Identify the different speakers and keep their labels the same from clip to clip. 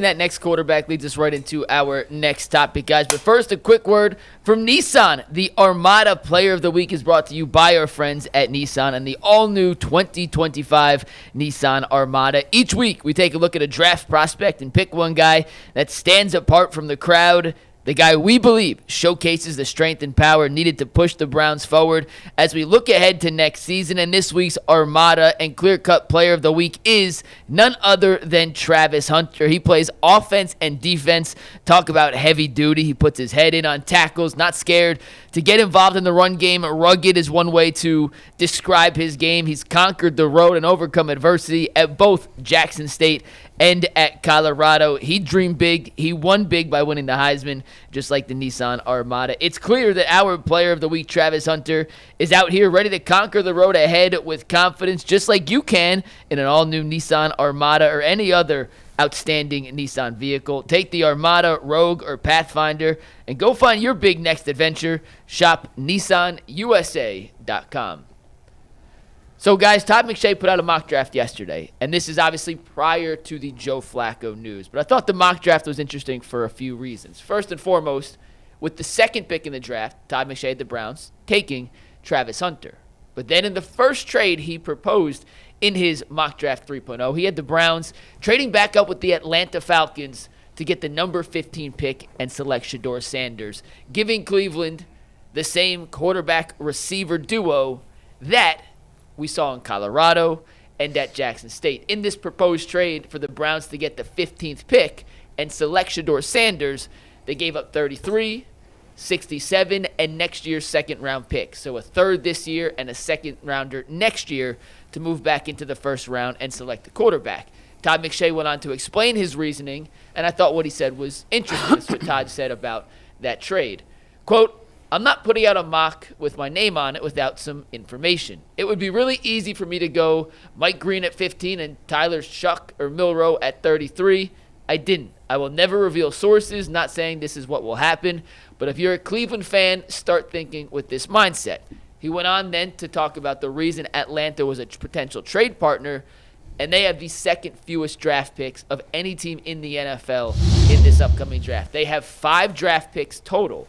Speaker 1: That next quarterback leads us right into our next topic, guys. But first, a quick word from Nissan. The Armada Player of the Week is brought to you by our friends at Nissan and the all-new 2025 Nissan Armada. Each week, we take a look at a draft prospect and pick one guy that stands apart from the crowd. The guy we believe showcases the strength and power needed to push the Browns forward as we look ahead to next season. And this week's Armada and clear-cut player of the week is none other than Travis Hunter. He plays offense and defense. Talk about heavy duty. He puts his head in on tackles, not scared to get involved in the run game. Rugged is one way to describe his game. He's conquered the road and overcome adversity at both Jackson State and at Colorado. He dreamed big. He won big by winning the Heisman, just like the Nissan Armada. It's clear that our player of the week, Travis Hunter, is out here ready to conquer the road ahead with confidence, just like you can in an all-new Nissan Armada or any other outstanding Nissan vehicle. Take the Armada, Rogue, or Pathfinder and go find your big next adventure. Shop NissanUSA.com. So, guys, Todd McShay put out a mock draft yesterday, and this is obviously prior to the Joe Flacco news. But I thought the mock draft was interesting for a few reasons. First and foremost, with the second pick in the draft, Todd McShay, the Browns, taking Travis Hunter. But then in the first trade he proposed in his mock draft 3.0, he had the Browns trading back up with the Atlanta Falcons to get the number 15 pick and select Shedeur Sanders, giving Cleveland the same quarterback-receiver duo that we saw in Colorado and at Jackson State. In this proposed trade for the Browns to get the 15th pick and select Shedeur Sanders, they gave up 33, 67, and next year's second-round pick. So a third this year and a second-rounder next year to move back into the first round and select the quarterback. Todd McShay went on to explain his reasoning, and I thought what he said was interesting. That's what Todd said about that trade. Quote, "I'm not putting out a mock with my name on it without some information. It would be really easy for me to go Mike Green at 15 and Tyler Shuck or Milroe at 33. I didn't. I will never reveal sources, not saying this is what will happen, but if you're a Cleveland fan, start thinking with this mindset." He went on then to talk about the reason Atlanta was a potential trade partner, and they have the second fewest draft picks of any team in the NFL in this upcoming draft. They have 5 draft picks total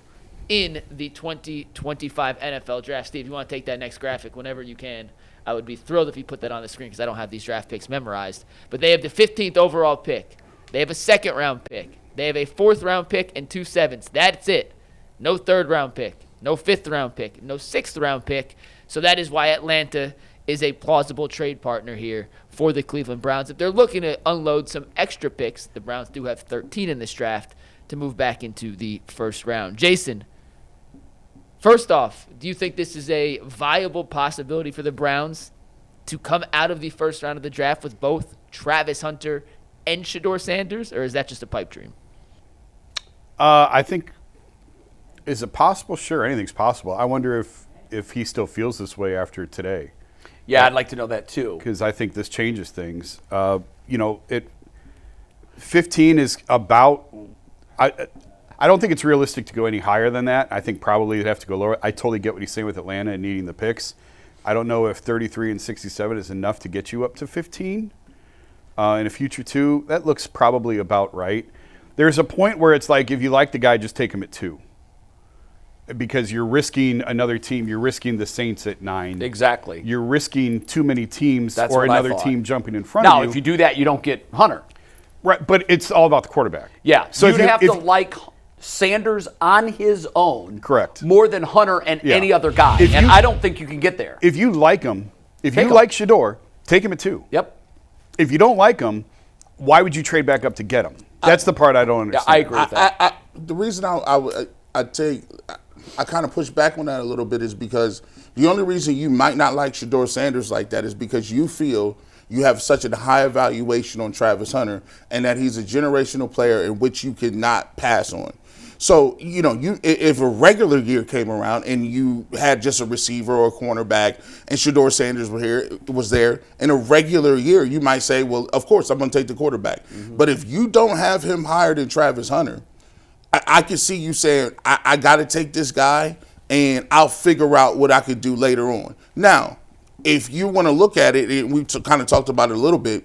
Speaker 1: in the 2025 NFL Draft. Steve, you want to take that next graphic whenever you can. I would be thrilled if you put that on the screen because I don't have these draft picks memorized. But they have the 15th overall pick. They have a second-round pick. They have a 4th-round pick and 2 7s. That's it. No 3rd-round pick. No 5th-round pick. No 6th-round pick. So that is why Atlanta is a plausible trade partner here for the Cleveland Browns. If they're looking to unload some extra picks, the Browns do have 13 in this draft to move back into the first round. Jason, first off, do you think this is a viable possibility for the Browns to come out of the first round of the draft with both Travis Hunter and Shedeur Sanders, or is that just a pipe dream?
Speaker 2: I think, is it possible? Sure, anything's possible. I wonder if he still feels this way after today.
Speaker 3: Yeah, I'd like to know that too.
Speaker 2: Because I think this changes things. 15 is about I don't think it's realistic to go any higher than that. I think probably you'd have to go lower. I totally get what he's saying with Atlanta and needing the picks. I don't know if 33 and 67 is enough to get you up to 15 in a future two. That looks probably about right. There's a point where it's like, if you like the guy, just take him at 2. Because you're risking another team. You're risking the Saints at 9.
Speaker 3: Exactly.
Speaker 2: You're risking too many teams or another team jumping in front of you.
Speaker 3: Now, if you do that, you don't get Hunter.
Speaker 2: Right, but it's all about the quarterback.
Speaker 3: Yeah, so you'd have to like Sanders on his own.
Speaker 2: Correct.
Speaker 3: More than Hunter and any other guy. And I don't think you can get there.
Speaker 2: If you like him, like Shedeur, take him at 2.
Speaker 3: Yep.
Speaker 2: If you don't like him, why would you trade back up to get him? That's the part I don't understand.
Speaker 3: I agree with that.
Speaker 4: The reason I kind of push back on that a little bit is because the only reason you might not like Shedeur Sanders like that is because you feel you have such a high evaluation on Travis Hunter and that he's a generational player in which you cannot pass on. So, if a regular year came around and you had just a receiver or a cornerback and Shedeur Sanders was there, in a regular year, you might say, well, of course, I'm going to take the quarterback. Mm-hmm. But if you don't have him higher than Travis Hunter, I can see you saying, I got to take this guy and I'll figure out what I could do later on. Now, if you want to look at it, and we kind of talked about it a little bit,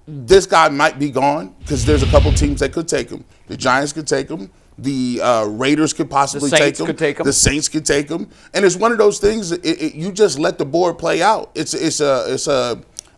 Speaker 4: this guy might be gone because there's a couple teams that could take him. The Giants could take him. The Raiders could possibly take him. The Saints could take him. And it's one of those things. You just let the board play out.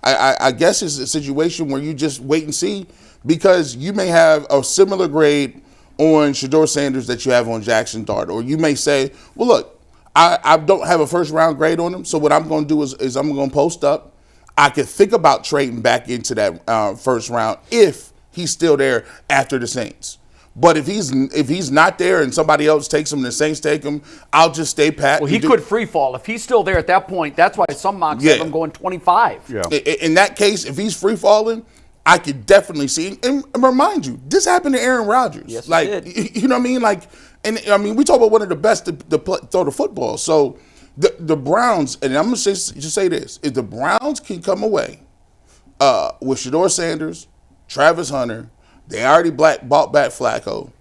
Speaker 4: I guess it's a situation where you just wait and see, because you may have a similar grade on Shedeur Sanders that you have on Jackson Dart, or you may say, well, look, I don't have a first round grade on him, so what I'm going to do is I'm going to post up. I could think about trading back into that first round if he's still there after the Saints. But if he's not there and somebody else takes him, the Saints take him, I'll just stay pat.
Speaker 3: Well, he could free fall. If he's still there at that point, that's why some mocks have him going 25.
Speaker 2: Yeah.
Speaker 4: In that case, if he's free falling, I could definitely see. And remind you, this happened to Aaron Rodgers.
Speaker 3: Yes,
Speaker 4: like,
Speaker 3: it did.
Speaker 4: You know what I mean? Like, and I mean, we talk about one of the best to throw the football. So the Browns, and I'm going to just say this: if the Browns can come away with Shedeur Sanders, Travis Hunter, they already bought back Flacco,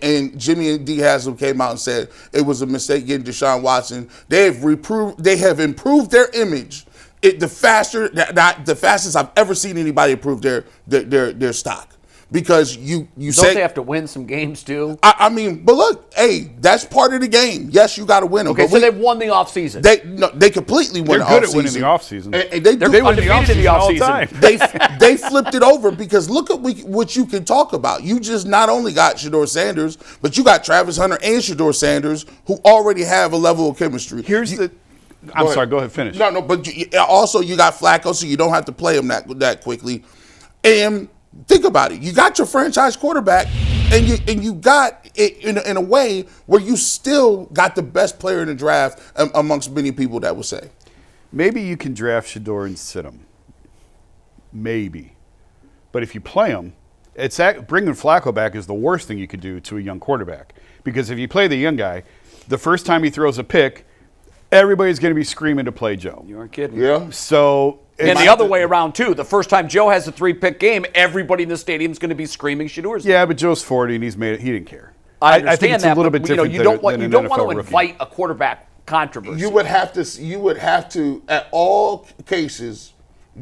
Speaker 4: and Jimmy and D. Haslam came out and said it was a mistake getting Deshaun Watson. They have improved their image. The fastest I've ever seen anybody improve their stock. Because you
Speaker 3: don't they have to win some games too?
Speaker 4: I mean, but look, hey, that's part of the game. Yes, you got to win them.
Speaker 3: Okay, so they've won the offseason.
Speaker 4: They completely won the offseason.
Speaker 2: They're good at winning the offseason.
Speaker 4: And they
Speaker 2: win the offseason all the time.
Speaker 4: They flipped it over, because look at what you can talk about. You just not only got Shedeur Sanders, but you got Travis Hunter and Shedeur Sanders, who already have a level of chemistry.
Speaker 2: I'm sorry, go ahead, finish.
Speaker 4: No, but also you got Flacco, so you don't have to play him that quickly. And think about it. You got your franchise quarterback, and you got it in a way where you still got the best player in the draft amongst many people that would say.
Speaker 2: Maybe you can draft Shedeur and sit him. Maybe. But if you play him, bringing Flacco back is the worst thing you could do to a young quarterback. Because if you play the young guy, the first time he throws a pick, everybody's going to be screaming to play Joe.
Speaker 3: You aren't kidding.
Speaker 4: Yeah.
Speaker 2: So...
Speaker 3: And the other way around, too. The first time Joe has a 3-pick game, everybody in the stadium is going to be screaming Shedeur's.
Speaker 2: Yeah, but Joe's 40 and he didn't care.
Speaker 3: I understand
Speaker 2: I think it's
Speaker 3: that,
Speaker 2: a little bit different
Speaker 3: you don't
Speaker 2: than an
Speaker 3: want
Speaker 2: NFL
Speaker 3: to
Speaker 2: rookie.
Speaker 3: invite a quarterback controversy.
Speaker 4: You would have to, at all cases,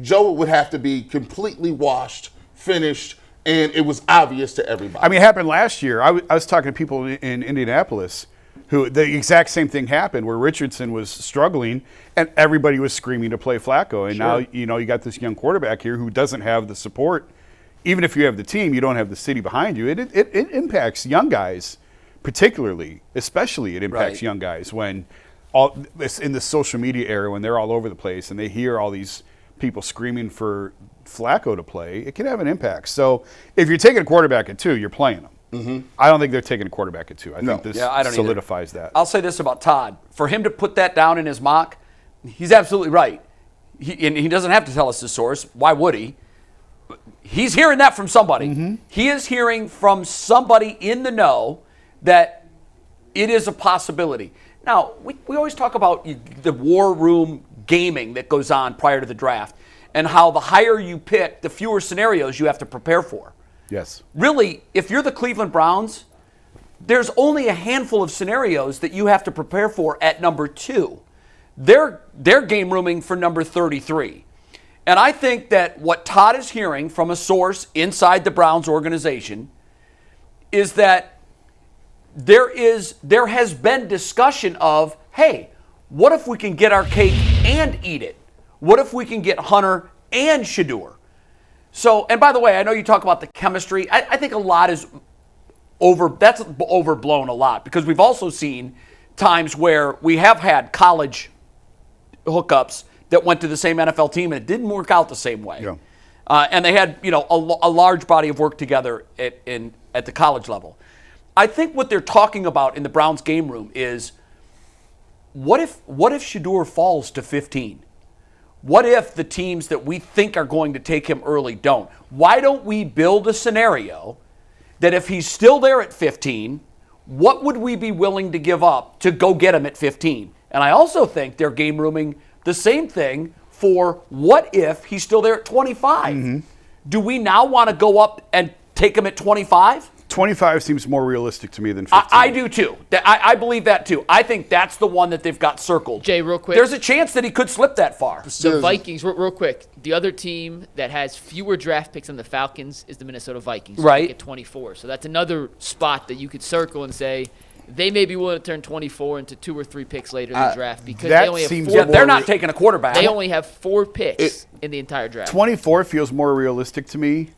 Speaker 4: Joe would have to be completely washed, finished, and it was obvious to everybody.
Speaker 2: I mean, it happened last year. I was talking to people in Indianapolis who the exact same thing happened, where Richardson was struggling and everybody was screaming to play Flacco. And now, you got this young quarterback here who doesn't have the support. Even if you have the team, you don't have the city behind you. It impacts young guys, particularly, especially it impacts young guys when in the social media era, when they're all over the place and they hear all these people screaming for Flacco to play, it can have an impact. So if you're taking a quarterback at 2, you're playing them. Mm-hmm. I don't think they're taking a quarterback at 2. I think this solidifies that.
Speaker 3: I'll say this about Todd. For him to put that down in his mock, he's absolutely right. And he doesn't have to tell us the source. Why would he? He's hearing that from somebody. Mm-hmm. He is hearing from somebody in the know that it is a possibility. Now, we always talk about the war room gaming that goes on prior to the draft and how the higher you pick, the fewer scenarios you have to prepare for.
Speaker 2: Yes.
Speaker 3: Really, if you're the Cleveland Browns, there's only a handful of scenarios that you have to prepare for at number 2. They're game rooming for number 33. And I think that what Todd is hearing from a source inside the Browns organization is that there has been discussion of, hey, what if we can get our cake and eat it? What if we can get Hunter and Shedeur? So, and by the way, I know you talk about the chemistry. I think a lot is that's overblown a lot, because we've also seen times where we have had college hookups that went to the same NFL team and it didn't work out the same way.
Speaker 2: Yeah.
Speaker 3: And they had, a large body of work together at the college level. I think what they're talking about in the Browns game room is, what if Shedeur falls to 15? What if the teams that we think are going to take him early don't? Why don't we build a scenario that if he's still there at 15, what would we be willing to give up to go get him at 15? And I also think they're game rooming the same thing for what if he's still there at 25? Mm-hmm. Do we now want to go up and take him at 25?
Speaker 2: 25 seems more realistic to me than 15.
Speaker 3: I do too. I believe that too. I think that's the one that they've got circled.
Speaker 1: Jay, real quick.
Speaker 3: There's a chance that he could slip that far.
Speaker 1: The Vikings, real quick. The other team that has fewer draft picks than the Falcons is the Minnesota Vikings.
Speaker 3: Right.
Speaker 1: At 24. So that's another spot that you could circle and say they may be willing to turn 24 into 2 or 3 picks later in the draft because
Speaker 2: that
Speaker 1: they only have
Speaker 2: seems
Speaker 1: 4.
Speaker 2: more
Speaker 3: They're not taking a quarterback.
Speaker 1: They only have 4 picks in the entire draft.
Speaker 2: 24 feels more realistic to me.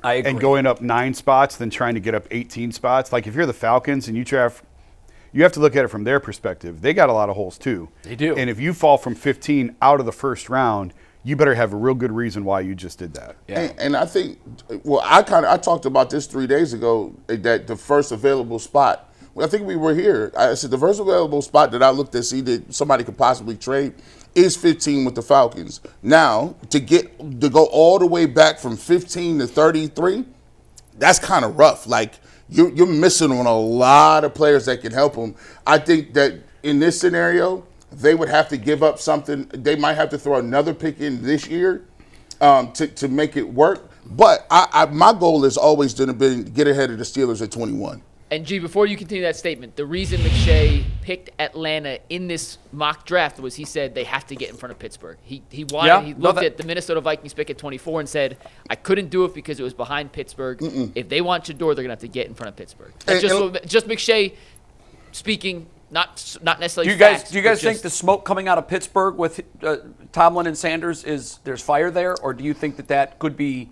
Speaker 3: I agree.
Speaker 2: And going up 9 spots than trying to get up 18 spots. Like if you're the Falcons and you draft, you have to look at it from their perspective. They got a lot of holes too.
Speaker 3: They do.
Speaker 2: And if you fall from 15 out of the first round, you better have a real good reason why you just did that.
Speaker 3: Yeah.
Speaker 4: And I think, well, I talked about this 3 days ago, that the first available spot, I think we were here. I said the first available spot that I looked at see that somebody could possibly trade is 15 with the Falcons. Now, to go all the way back from 15 to 33, that's kind of rough. Like, you're missing on a lot of players that can help them. I think that in this scenario, they would have to give up something. They might have to throw another pick in this year to make it work. But my goal has always been get ahead of the Steelers at 21.
Speaker 1: And, G, before you continue that statement, the reason McShay picked Atlanta in this mock draft was he said they have to get in front of Pittsburgh. He looked at the Minnesota Vikings pick at 24 and said, I couldn't do it because it was behind Pittsburgh. If they want Shedeur, they're going to have to get in front of Pittsburgh. That's just McShay speaking, not necessarily facts.
Speaker 3: Do you guys think the smoke coming out of Pittsburgh with Tomlin and Sanders there's fire there? Or do you think that could be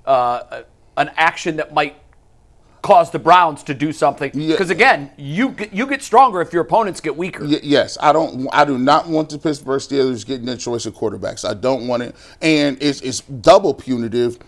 Speaker 3: an action that might cause the Browns to do something? Because again, you get stronger if your opponents get weaker.
Speaker 4: Yes, I do not want the Pittsburgh Steelers getting their choice of quarterbacks. I don't want it, and it's double punitive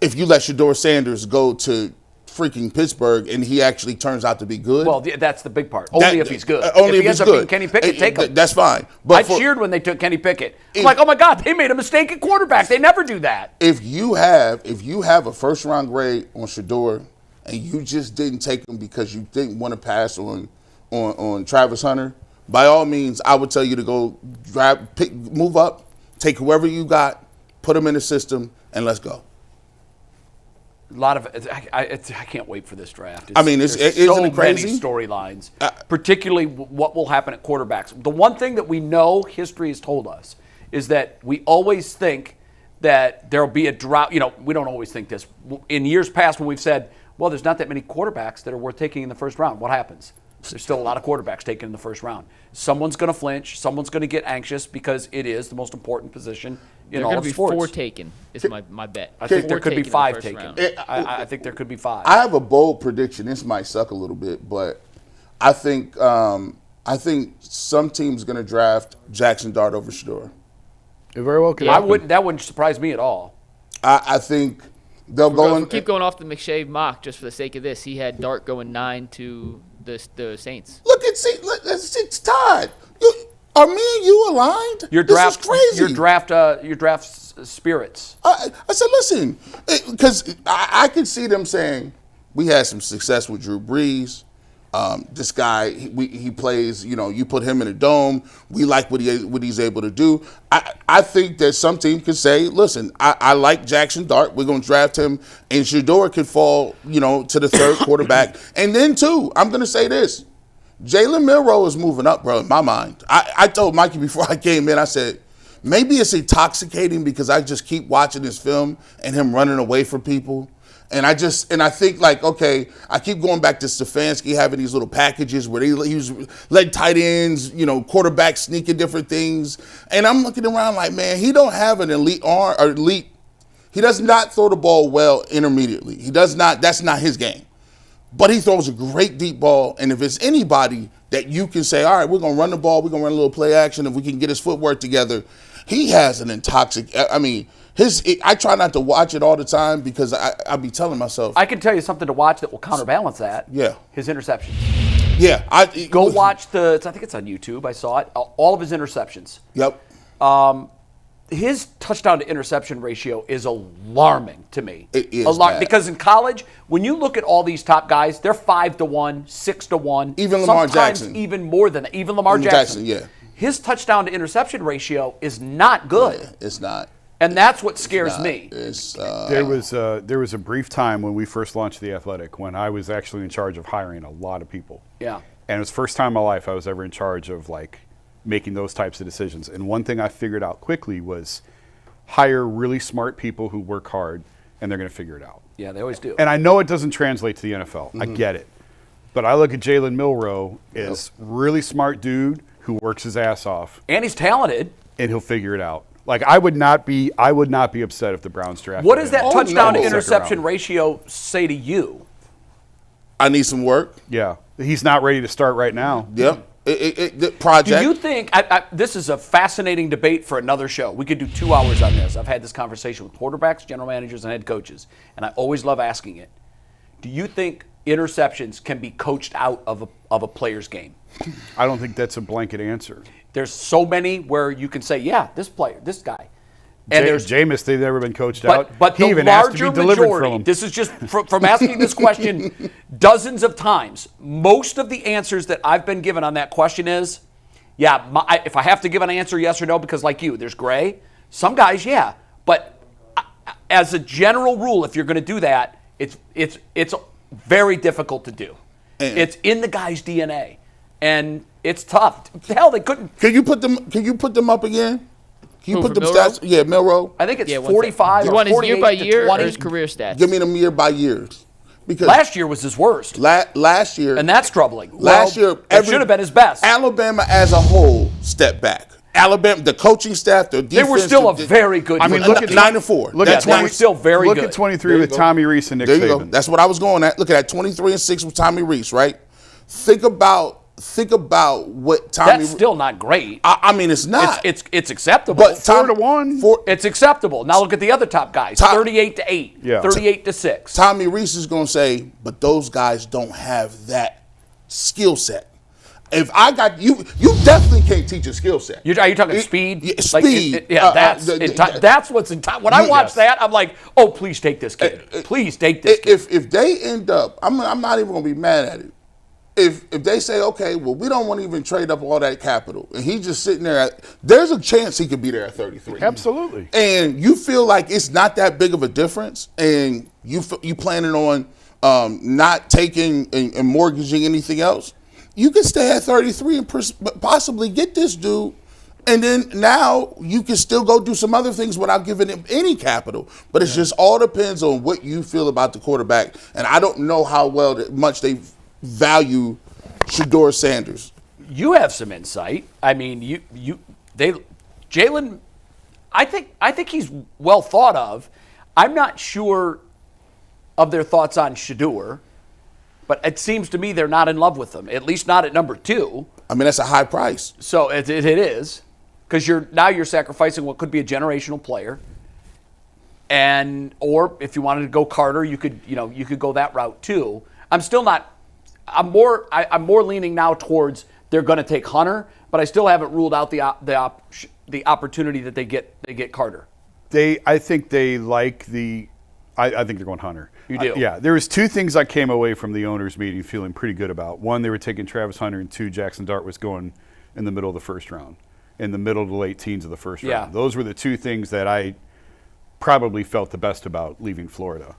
Speaker 4: if you let Shedeur Sanders go to freaking Pittsburgh and he actually turns out to be good.
Speaker 3: Well, that's the big part. Only if he's good.
Speaker 4: Only
Speaker 3: if he
Speaker 4: he's
Speaker 3: ends up being Kenny Pickett, take him.
Speaker 4: That's fine. But
Speaker 3: I cheered when they took Kenny Pickett. I'm like, oh my God, they made a mistake at quarterback. They never do that.
Speaker 4: If you have a first round grade on Shedeur, and you just didn't take him because you didn't want to pass on Travis Hunter, by all means, I would tell you to go move up, take whoever you got, put them in the system, and let's go.
Speaker 3: A lot of I can't wait for this draft.
Speaker 4: Isn't it crazy?
Speaker 3: Many storylines, particularly what will happen at quarterbacks. The one thing that we know history has told us is that we always think that there will be a drought. We don't always think this. In years past when we've said, well, there's not that many quarterbacks that are worth taking in the first round. What happens? There's still a lot of quarterbacks taken in the first round. Someone's going to flinch. Someone's going to get anxious because it is the most important position in all of sports.
Speaker 1: There are going to be 4 taken, is my bet.
Speaker 3: I think there could be 5
Speaker 1: the
Speaker 3: taken. I think there could be 5.
Speaker 4: I have a bold prediction. This might suck a little bit, but I think some team's going to draft Jackson Dart over Shedeur.
Speaker 2: It very well could.
Speaker 3: That wouldn't surprise me at all.
Speaker 4: I think they'll go and
Speaker 1: keep going off the McShay mock just for the sake of this. He had Dart going 9 to the Saints.
Speaker 4: It's Todd. Are me and you aligned? This is crazy.
Speaker 3: Your draft spirits.
Speaker 4: I said, listen, because I could see them saying we had some success with Drew Brees. This guy, he plays. You put him in a dome. We like what he's able to do. I think that some team could say, listen, I like Jackson Dart. We're going to draft him, and Shedeur could fall, to the third quarterback. And then too, I'm going to say this: Jalen Milroe is moving up, bro. In my mind, I told Mikey before I came in, I said maybe it's intoxicating because I just keep watching this film and him running away from people. And I think like, okay, I keep going back to Stefanski having these little packages where he was led tight ends, quarterbacks sneaking different things. And I'm looking around like, man, he don't have an elite arm or elite. He does not throw the ball well intermediately. He does not. That's not his game. But he throws a great deep ball. And if it's anybody that you can say, all right, we're going to run the ball, we're going to run a little play action, if we can get his footwork together, he has an I try not to watch it all the time because I be telling myself.
Speaker 3: I can tell you something to watch that will counterbalance that.
Speaker 4: Yeah.
Speaker 3: His interceptions.
Speaker 4: Yeah.
Speaker 3: Go watch I think it's on YouTube. I saw it. All of his interceptions.
Speaker 4: Yep.
Speaker 3: His touchdown to interception ratio is alarming to me.
Speaker 4: It is
Speaker 3: alarming because in college, when you look at all these top guys, they're 5-1, 6-1.
Speaker 4: Even Lamar
Speaker 3: sometimes
Speaker 4: Jackson.
Speaker 3: even more than that. Even Lamar Jackson.
Speaker 4: Yeah.
Speaker 3: His touchdown to interception ratio is not good.
Speaker 4: Yeah, it's not.
Speaker 3: And that's what scares me.
Speaker 2: There was a brief time when we first launched The Athletic when I was actually in charge of hiring a lot of people.
Speaker 3: Yeah.
Speaker 2: And it was the first time in my life I was ever in charge of like making those types of decisions. And one thing I figured out quickly was hire really smart people who work hard and they're going to figure it out.
Speaker 3: Yeah, they always do.
Speaker 2: And I know it doesn't translate to the NFL. I get it. But I look at Jalen Milroe as really smart dude who works his ass off.
Speaker 3: And he's talented.
Speaker 2: And he'll figure it out. Like I would not be upset if the Browns drafted
Speaker 3: What does
Speaker 2: him.
Speaker 3: that touchdown to
Speaker 2: Second
Speaker 3: interception
Speaker 2: round.
Speaker 3: ratio say to you?
Speaker 4: I need some work.
Speaker 2: Yeah. He's not ready to start right now.
Speaker 4: Yep. The project.
Speaker 3: Do you think this is a fascinating debate for another show? We could do 2 hours on this. I've had this conversation with quarterbacks, general managers, and head coaches, and I always love asking it. Do you think interceptions can be coached out of a player's game?
Speaker 2: I don't think that's a blanket answer.
Speaker 3: There's so many where you can say, yeah, this player, this guy. And there's
Speaker 2: Jameis, they've never been coached out.
Speaker 3: But
Speaker 2: he
Speaker 3: the
Speaker 2: even asked to
Speaker 3: larger
Speaker 2: be delivered
Speaker 3: majority,
Speaker 2: from him.
Speaker 3: this is just from asking this question dozens of times, most of the answers that I've been given on that question is, yeah, if I have to give an answer yes or no, because like you, there's gray. Some guys, yeah. But as a general rule, if you're going to do that, it's very difficult to do. It's in the guy's DNA. And it's tough. Hell, they couldn't.
Speaker 4: Can you put them up again? Can you put them
Speaker 1: Milroe?
Speaker 4: stats? Yeah, Milroe.
Speaker 3: I think it's 45
Speaker 1: You
Speaker 3: or
Speaker 1: want his
Speaker 3: 48
Speaker 1: year by
Speaker 3: to
Speaker 1: year
Speaker 3: 20.
Speaker 1: or his career stats?
Speaker 4: Give me them year by years. Because
Speaker 3: Last year was his worst.
Speaker 4: last year,
Speaker 3: And that's troubling.
Speaker 4: last year,
Speaker 3: it should have been his best.
Speaker 4: Alabama as a whole stepped back. Alabama, the coaching staff, the defense.
Speaker 3: They were still a very good team.
Speaker 2: look at
Speaker 4: 9-4.
Speaker 2: Look
Speaker 3: That's
Speaker 2: at
Speaker 3: they were still very
Speaker 2: look
Speaker 3: good.
Speaker 2: at 23 with Tommy Reese and Nick
Speaker 4: There you go.
Speaker 2: Saban.
Speaker 4: That's what I was going at. Look at that 23-6 with Tommy Reese, right? Think about what Tommy.
Speaker 3: That's still not great.
Speaker 4: I mean, it's not.
Speaker 3: It's acceptable.
Speaker 4: But
Speaker 2: 4-1.
Speaker 3: It's acceptable. Now look at the other top guys. 38-8.
Speaker 2: Yeah.
Speaker 3: 38-6.
Speaker 4: Tommy Reese is going to say, but those guys don't have that skill set. If I got you definitely can't teach a skill set.
Speaker 3: Are you talking speed?
Speaker 4: Yeah,
Speaker 3: Like,
Speaker 4: speed.
Speaker 3: That's what's in time. When I watch that, I'm like, oh, please take this kid. Please take this kid.
Speaker 4: If they end up, I'm not even going to be mad at it. If they say, okay, well, we don't want to even trade up all that capital, and he's just sitting there, there's a chance he could be there at 33.
Speaker 2: Absolutely.
Speaker 4: And you feel like it's not that big of a difference, and you planning on not taking and mortgaging anything else, you can stay at 33 and possibly get this dude, and then now you can still go do some other things without giving him any capital. But it's just all depends on what you feel about the quarterback, and I don't know how much they value Shedeur Sanders.
Speaker 3: You have some insight. I mean, Jalen, I think he's well thought of. I'm not sure of their thoughts on Shedeur, but it seems to me they're not in love with him, at least not at number 2.
Speaker 4: I mean, that's a high price.
Speaker 3: So it is, because you're sacrificing what could be a generational player, or if you wanted to go Carter, you could go that route too. I'm more leaning now towards they're going to take Hunter, but I still haven't ruled out the opportunity that they get Carter.
Speaker 2: I think they like I think they're going Hunter.
Speaker 3: You do?
Speaker 2: Yeah. There was 2 things I came away from the owners meeting feeling pretty good about. 1, they were taking Travis Hunter, and 2, Jackson Dart was going in the middle of the first round, in the middle to late teens of the first round. Those were the 2 things that I probably felt the best about leaving Florida.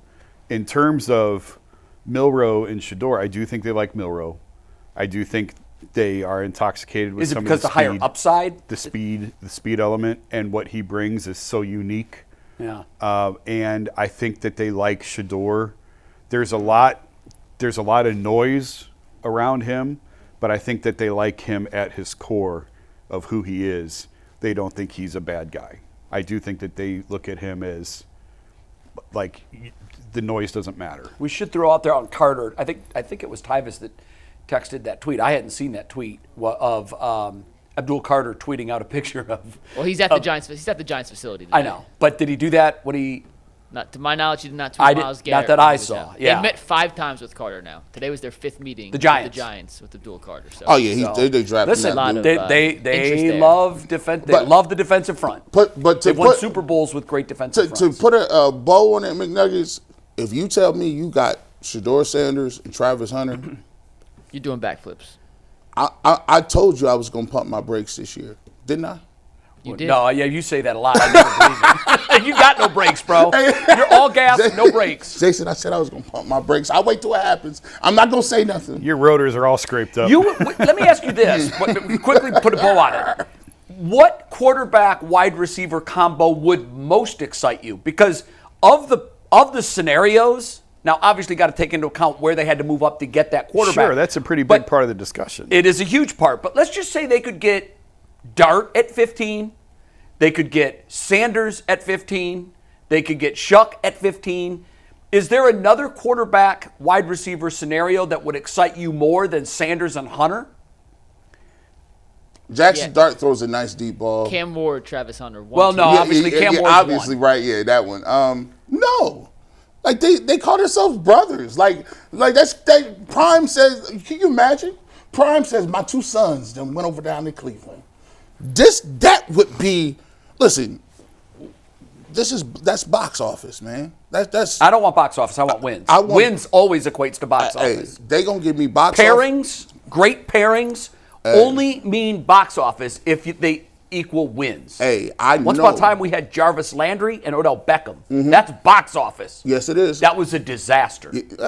Speaker 2: In terms of Milroe and Shedeur, I do think they like Milroe. I do think they are intoxicated with
Speaker 3: Is it
Speaker 2: some
Speaker 3: because
Speaker 2: of the
Speaker 3: higher
Speaker 2: speed.
Speaker 3: upside?
Speaker 2: The speed element and what he brings is so unique.
Speaker 3: Yeah.
Speaker 2: And I think that they like Shedeur. There's a lot of noise around him, but I think that they like him at his core of who he is. They don't think he's a bad guy. I do think that they look at him as like the noise doesn't matter.
Speaker 3: We should throw out there on Carter. I think it was Tyvis that texted that tweet. I hadn't seen that tweet of Abdul Carter tweeting out a picture of.
Speaker 1: Well, he's at the Giants. He's at the Giants facility today.
Speaker 3: I know, but did he do that when he?
Speaker 1: Not to my knowledge, he did not tweet Myles Garrett.
Speaker 3: Not that
Speaker 1: when
Speaker 3: I
Speaker 1: he was
Speaker 3: saw.
Speaker 1: out.
Speaker 3: Yeah,
Speaker 1: They met 5 times with Carter now. Today was their 5th meeting.
Speaker 3: The Giants.
Speaker 1: With the Giants with Abdul Carter. So.
Speaker 4: Oh yeah, they drafted.
Speaker 3: Listen,
Speaker 1: lot of,
Speaker 3: they
Speaker 1: interest
Speaker 3: love defense. They love the defensive front.
Speaker 4: But
Speaker 3: They've won Super Bowls with great defensive
Speaker 4: to
Speaker 3: fronts.
Speaker 4: put a bow on it, McNuggets. If you tell me you got Shedeur Sanders and Travis Hunter,
Speaker 1: You're doing backflips.
Speaker 4: I told you I was going to pump my brakes this year, didn't I?
Speaker 1: You did.
Speaker 3: No, yeah, you say that a lot. I never believe it. You got no brakes, bro. You're all gas, no brakes.
Speaker 4: Jason, I said I was going to pump my brakes. I'll wait till it happens. I'm not going to say nothing.
Speaker 2: Your rotors are all scraped up.
Speaker 3: Let me ask you this. Quickly put a bow on it. What quarterback wide receiver combo would most excite you? Because of the scenarios, now obviously got to take into account where they had to move up to get that quarterback.
Speaker 2: Sure, that's a pretty big part of the discussion.
Speaker 3: It is a huge part. But let's just say they could get Dart at 15. They could get Sanders at 15. They could get Shuck at 15. Is there another quarterback wide receiver scenario that would excite you more than Sanders and Hunter?
Speaker 4: Jackson Dart throws a nice deep ball.
Speaker 1: Cam Ward, Travis Hunter.
Speaker 3: Well, no, obviously Cam Ward's
Speaker 4: obviously,
Speaker 3: one.
Speaker 4: right, yeah, that one. No. Like, they call themselves brothers. Like Prime says, can you imagine? Prime says, my two sons then went over down to Cleveland. That would be, listen, that's box office, man. That's.
Speaker 3: I don't want box office. I want wins. Wins always equates to box office.
Speaker 4: They gonna give me box
Speaker 3: pairings. Great pairings only mean box office if they equal wins. Once upon a time we had Jarvis Landry and Odell Beckham. That's box office.
Speaker 4: Yes, it is.
Speaker 3: That was a disaster.
Speaker 4: It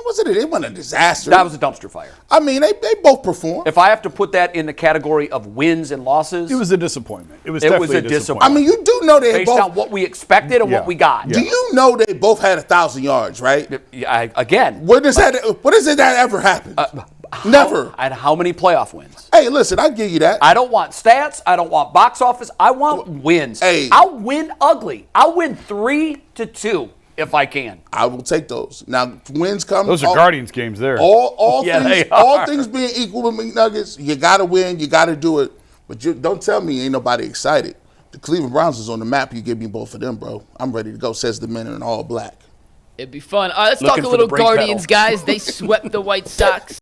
Speaker 4: wasn't a disaster.
Speaker 3: That was a dumpster fire.
Speaker 4: I mean, they both performed.
Speaker 3: If I have to put that in the category of wins and losses,
Speaker 2: it was a disappointment. It was definitely a disappointment.
Speaker 4: I mean, you do know they
Speaker 3: based
Speaker 4: both,
Speaker 3: on what we expected and what we got.
Speaker 4: Do you know they both had 1,000 yards, right?
Speaker 3: Again,
Speaker 4: when is that ever happened? Never.
Speaker 3: And how many playoff wins?
Speaker 4: Hey, listen, I give you that.
Speaker 3: I don't want stats. I don't want box office. I want wins.
Speaker 4: Hey.
Speaker 3: I'll win ugly. I'll win 3-2 if I can.
Speaker 4: I will take those. Now, wins come.
Speaker 2: Those are Guardians games there.
Speaker 4: All
Speaker 3: Yeah,
Speaker 4: things being equal with McNuggets, you got to win. You got to do it. But don't tell me ain't nobody excited. The Cleveland Browns is on the map. You give me both of them, bro. I'm ready to go, says the men in all black.
Speaker 1: It'd be fun. Let's talk a little Guardians, guys. They swept the White Sox.